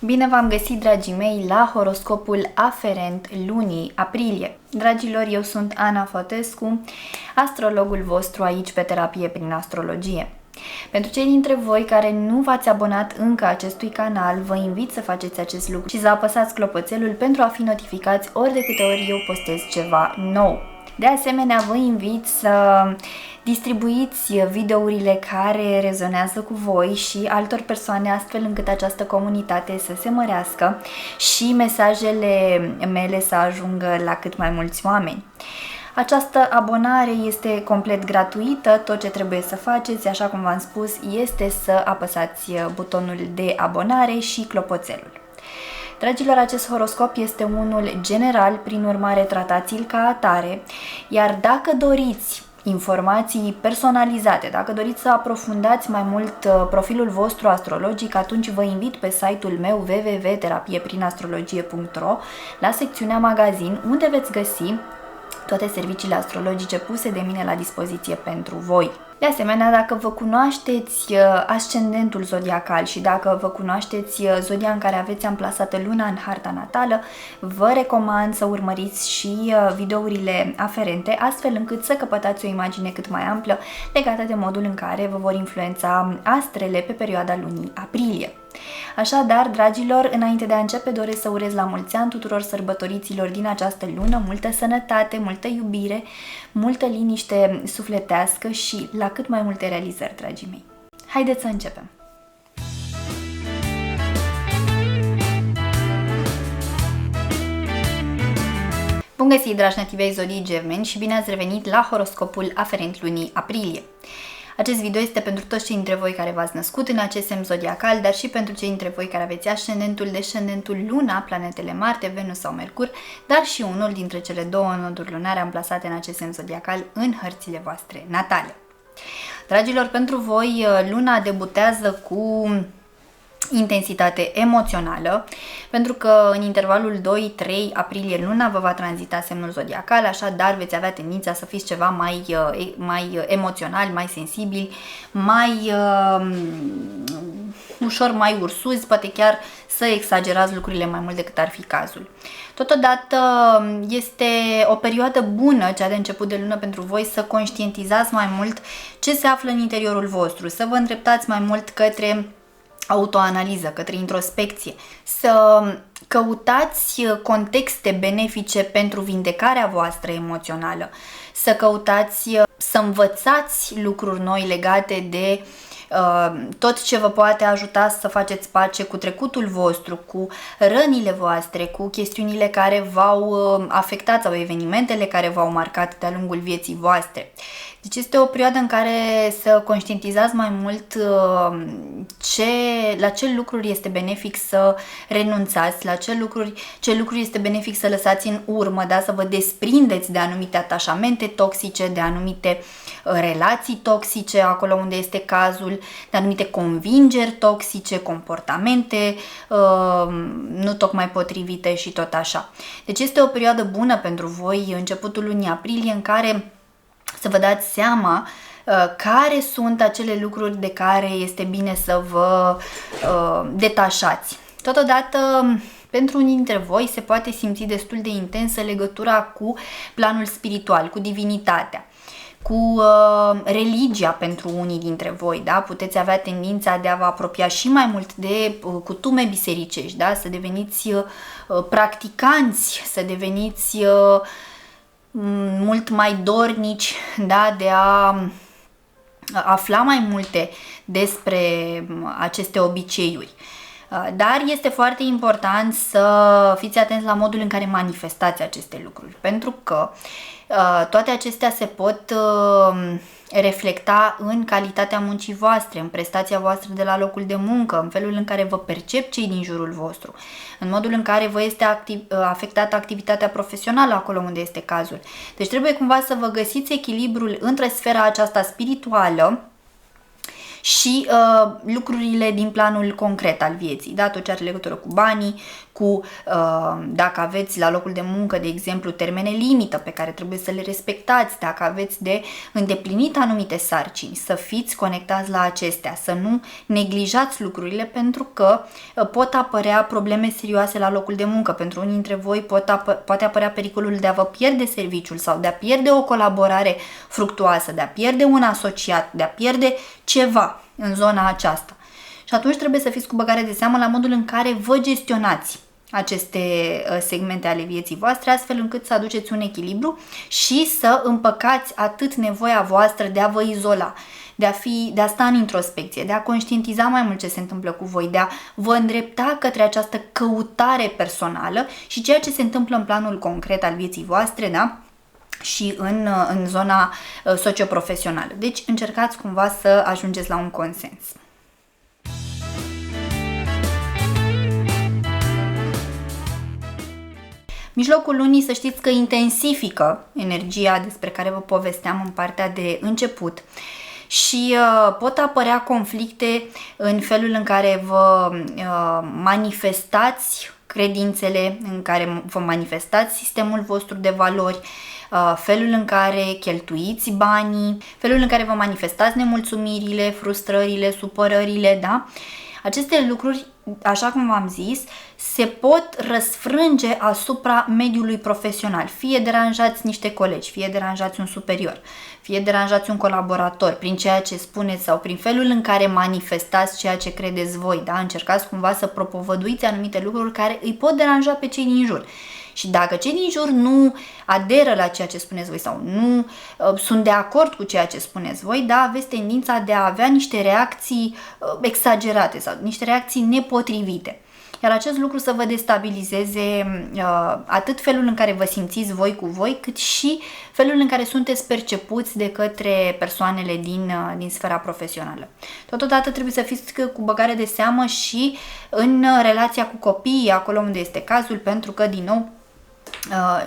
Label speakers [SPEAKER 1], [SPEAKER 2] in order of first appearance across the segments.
[SPEAKER 1] Bine v-am găsit, dragii mei, la horoscopul aferent lunii aprilie. Dragilor, eu sunt Ana Fotescu, astrologul vostru aici pe Terapie prin Astrologie. Pentru cei dintre voi care nu v-ați abonat încă acestui canal, vă invit să faceți acest lucru și să apăsați clopoțelul pentru a fi notificați ori de câte ori eu postez ceva nou. De asemenea, vă invit să distribuiți videourile care rezonează cu voi și altor persoane, astfel încât această comunitate să se mărească și mesajele mele să ajungă la cât mai mulți oameni. Această abonare este complet gratuită, tot ce trebuie să faceți, așa cum v-am spus, este să apăsați butonul de abonare și clopoțelul. Dragilor, acest horoscop este unul general, prin urmare tratați-l ca atare, iar dacă doriți informații personalizate, dacă doriți să aprofundați mai mult profilul vostru astrologic, atunci vă invit pe site-ul meu www.terapieprin-astrologie.ro la secțiunea magazin, unde veți găsi toate serviciile astrologice puse de mine la dispoziție pentru voi. De asemenea, dacă vă cunoașteți ascendentul zodiacal și dacă vă cunoașteți zodia în care aveți amplasată luna în harta natală, vă recomand să urmăriți și videourile aferente, astfel încât să căpătați o imagine cât mai amplă legată de modul în care vă vor influența astrele pe perioada lunii aprilie. Așadar, dragilor, înainte de a începe, doresc să urez la mulți ani tuturor sărbătoriților din această lună, multă sănătate, multă iubire, multă liniște sufletească și la cât mai multe realizări, dragii mei. Haideți să începem! Bun găsit, dragi nativei zodiei Gemeni, și bine ați revenit la horoscopul aferent lunii aprilie. Acest video este pentru toți cei dintre voi care v-ați născut în acest semn zodiacal, dar și pentru cei dintre voi care aveți ascendentul, descendentul, luna, planetele Marte, Venus sau Mercur, dar și unul dintre cele două noduri lunare amplasate în acest semn zodiacal în hărțile voastre natale. Dragilor, pentru voi luna debutează cu intensitate emoțională, pentru că în intervalul 2-3 aprilie luna vă va tranzita semnul zodiacal, așadar veți avea tendința să fiți ceva mai emoționali, mai sensibili, mai ușor mai ursuzi, poate chiar să exagerați lucrurile mai mult decât ar fi cazul. Totodată este o perioadă bună, cea de început de lună, pentru voi să conștientizați mai mult ce se află în interiorul vostru, să vă îndreptați mai mult către autoanaliză, către introspecție, să căutați contexte benefice pentru vindecarea voastră emoțională, să căutați să învățați lucruri noi legate de tot ce vă poate ajuta să faceți pace cu trecutul vostru, cu rănile voastre, cu chestiunile care v-au afectat sau evenimentele care v-au marcat de-a lungul vieții voastre. Deci este o perioadă în care să conștientizați mai mult la ce lucruri este benefic să renunțați, la ce lucruri este benefic să lăsați în urmă, da? Să vă desprindeți de anumite atașamente toxice, de anumite relații toxice, acolo unde este cazul, de anumite convingeri toxice, comportamente nu tocmai potrivite și tot așa. Deci este o perioadă bună pentru voi, începutul lunii aprilie, în care să vă dați seama care sunt acele lucruri de care este bine să vă detașați. Totodată, pentru unii dintre voi se poate simți destul de intensă legătura cu planul spiritual, cu divinitatea, cu religia pentru unii dintre voi, da? Puteți avea tendința de a vă apropia și mai mult de cutume bisericești, da? Să deveniți practicanți, să deveniți mult mai dornici, da, de a afla mai multe despre aceste obiceiuri. Dar este foarte important să fiți atenți la modul în care manifestați aceste lucruri, pentru că toate acestea se pot reflecta în calitatea muncii voastre, în prestația voastră de la locul de muncă, în felul în care vă percep cei din jurul vostru, în modul în care vă este afectată activitatea profesională acolo unde este cazul. Deci trebuie cumva să vă găsiți echilibrul între sfera aceasta spirituală și lucrurile din planul concret al vieții, da? Tot ce are legătură cu banii, cu dacă aveți la locul de muncă, de exemplu, termene limită pe care trebuie să le respectați, dacă aveți de îndeplinit anumite sarcini, să fiți conectați la acestea, să nu neglijați lucrurile, pentru că pot apărea probleme serioase la locul de muncă. Pentru unii dintre voi poate apărea pericolul de a vă pierde serviciul sau de a pierde o colaborare fructuoasă, de a pierde un asociat, de a pierde ceva în zona aceasta. Și atunci trebuie să fiți cu băgare de seamă la modul în care vă gestionați aceste segmente ale vieții voastre, astfel încât să aduceți un echilibru și să împăcați atât nevoia voastră de a vă izola, de a sta în introspecție, de a conștientiza mai mult ce se întâmplă cu voi, de a vă îndrepta către această căutare personală și ceea ce se întâmplă în planul concret al vieții voastre, da? Și în zona socioprofesională. Deci încercați cumva să ajungeți la un consens. Mijlocul lunii, să știți că intensifică energia despre care vă povesteam în partea de început și pot apărea conflicte în felul în care vă manifestați credințele, în care vă manifestați sistemul vostru de valori, felul în care cheltuiți banii, felul în care vă manifestați nemulțumirile, frustrările, supărările, da? Aceste lucruri, așa cum v-am zis, se pot răsfrânge asupra mediului profesional. Fie deranjați niște colegi, fie deranjați un superior, fie deranjați un colaborator prin ceea ce spuneți sau prin felul în care manifestați ceea ce credeți voi, da? Încercați cumva să propovăduiți anumite lucruri care îi pot deranja pe cei din jur. Și dacă cei din jur nu aderă la ceea ce spuneți voi sau nu sunt de acord cu ceea ce spuneți voi, da, aveți tendința de a avea niște reacții exagerate sau niște reacții nepotrivite. Iar acest lucru să vă destabilizeze atât felul în care vă simțiți voi cu voi, cât și felul în care sunteți percepuți de către persoanele din sfera profesională. Totodată trebuie să fiți cu băgare de seamă și în relația cu copiii, acolo unde este cazul, pentru că, din nou,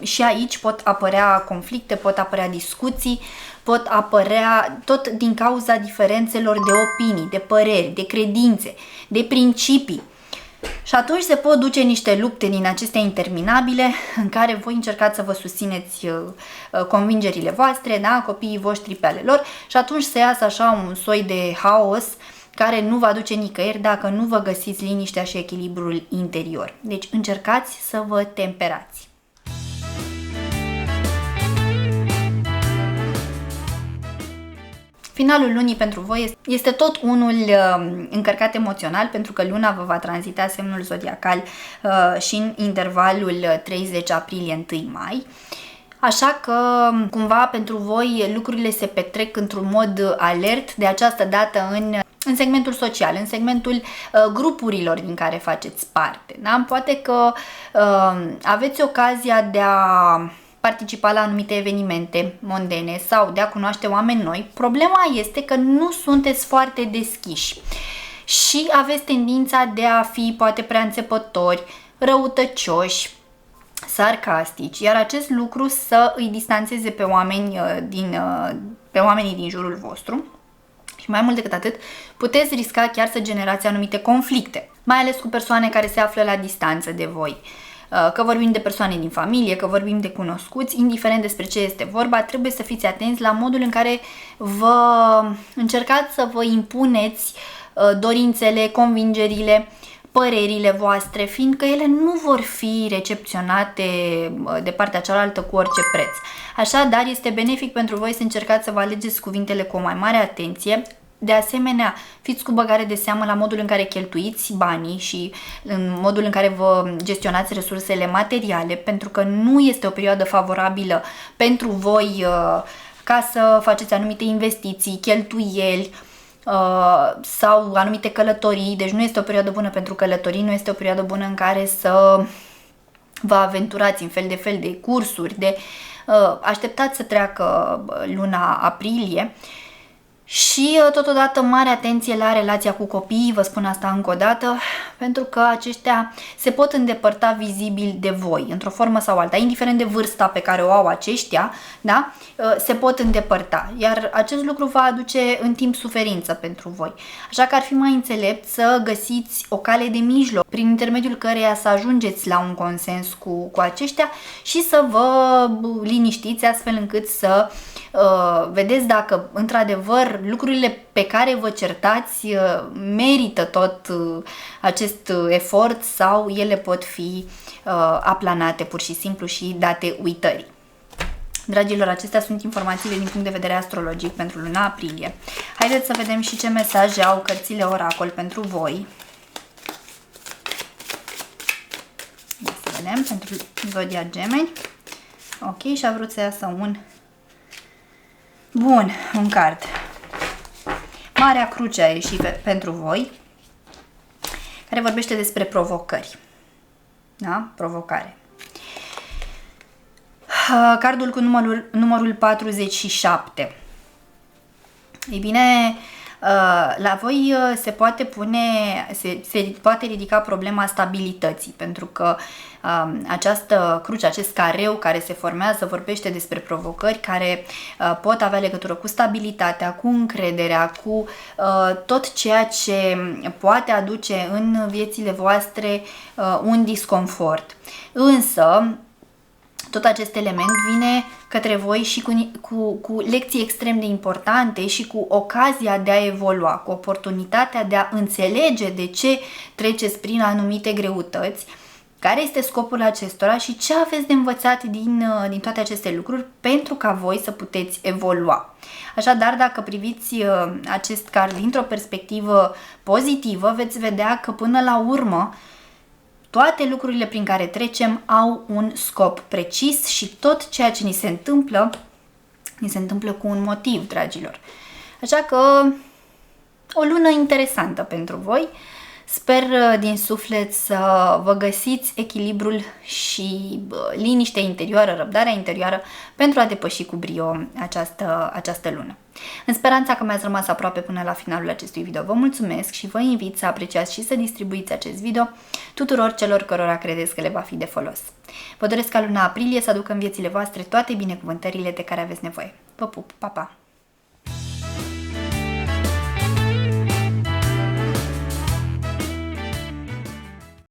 [SPEAKER 1] și aici pot apărea conflicte, pot apărea discuții, pot apărea tot din cauza diferențelor de opinii, de păreri, de credințe, de principii. Și atunci se pot duce niște lupte din acestea interminabile în care voi încercați să vă susțineți convingerile voastre, da? Copiii voștri pe ale lor, și atunci se iasă așa un soi de haos care nu va duce nicăieri dacă nu vă găsiți liniștea și echilibrul interior. Deci încercați să vă temperați. Finalul lunii pentru voi este tot unul încărcat emoțional, pentru că luna vă va tranzita semnul zodiacal și în intervalul 30 aprilie-1 mai. Așa că, cumva, pentru voi lucrurile se petrec într-un mod alert de această dată în segmentul social, în segmentul grupurilor din care faceți parte. Da? Poate că aveți ocazia de a participa la anumite evenimente mondene sau de a cunoaște oameni noi. Problema este că nu sunteți foarte deschiși și aveți tendința de a fi poate prea înțepători, răutăcioși, sarcastici, iar acest lucru să îi distanțeze pe oamenii din jurul vostru. Și mai mult decât atât, puteți risca chiar să generați anumite conflicte, mai ales cu persoane care se află la distanță de voi. Că vorbim de persoane din familie, că vorbim de cunoscuți, indiferent despre ce este vorba, trebuie să fiți atenți la modul în care vă încercați să vă impuneți dorințele, convingerile, părerile voastre, fiindcă ele nu vor fi recepționate de partea cealaltă cu orice preț. Așadar, este benefic pentru voi să încercați să vă alegeți cuvintele cu o mai mare atenție. De asemenea, fiți cu băgare de seamă la modul în care cheltuiți banii și în modul în care vă gestionați resursele materiale, pentru că nu este o perioadă favorabilă pentru voi ca să faceți anumite investiții, cheltuieli sau anumite călătorii. Deci nu este o perioadă bună pentru călătorii, nu este o perioadă bună în care să vă aventurați în fel de cursuri, așteptați să treacă luna aprilie. Și totodată mare atenție la relația cu copiii, vă spun asta încă o dată, pentru că aceștia se pot îndepărta vizibil de voi, într-o formă sau alta, indiferent de vârsta pe care o au aceștia, da? Se pot îndepărta, iar acest lucru va aduce în timp suferință pentru voi. Așa că ar fi mai înțelept să găsiți o cale de mijloc, prin intermediul căreia să ajungeți la un consens cu aceștia și să vă liniștiți astfel încât să vedeți dacă într-adevăr lucrurile pe care vă certați merită tot acest efort sau ele pot fi aplanate pur și simplu și date uitării. Dragilor, acestea sunt informațiile din punct de vedere astrologic pentru luna aprilie. Haideți să vedem și ce mesaje au cărțile oracol pentru voi. Să vedem pentru zodia Gemeni. Ok, și a vrut să iasă un... Bun, un card. Marea Cruce a ieșit pentru voi, care vorbește despre provocări. Da? Provocare. Cardul cu numărul 47. Ei bine, la voi se poate ridica problema stabilității, pentru că această cruce, acest careu care se formează vorbește despre provocări care pot avea legătură cu stabilitatea, cu încrederea, cu tot ceea ce poate aduce în viețile voastre un disconfort. Însă, tot acest element vine către voi și cu lecții extrem de importante și cu ocazia de a evolua, cu oportunitatea de a înțelege de ce treceți prin anumite greutăți, care este scopul acestora și ce aveți de învățat din toate aceste lucruri pentru ca voi să puteți evolua. Așadar, dacă priviți acest card dintr-o perspectivă pozitivă, veți vedea că până la urmă toate lucrurile prin care trecem au un scop precis și tot ceea ce ni se întâmplă cu un motiv, dragilor. Așa că o lună interesantă pentru voi. Sper din suflet să vă găsiți echilibrul și liniștea interioară, răbdarea interioară pentru a depăși cu brio această lună. În speranța că mi-ați rămas aproape până la finalul acestui video, vă mulțumesc și vă invit să apreciați și să distribuiți acest video tuturor celor cărora credeți că le va fi de folos. Vă doresc ca luna aprilie să aducă în viețile voastre toate binecuvântările de care aveți nevoie. Vă pup, pa, pa!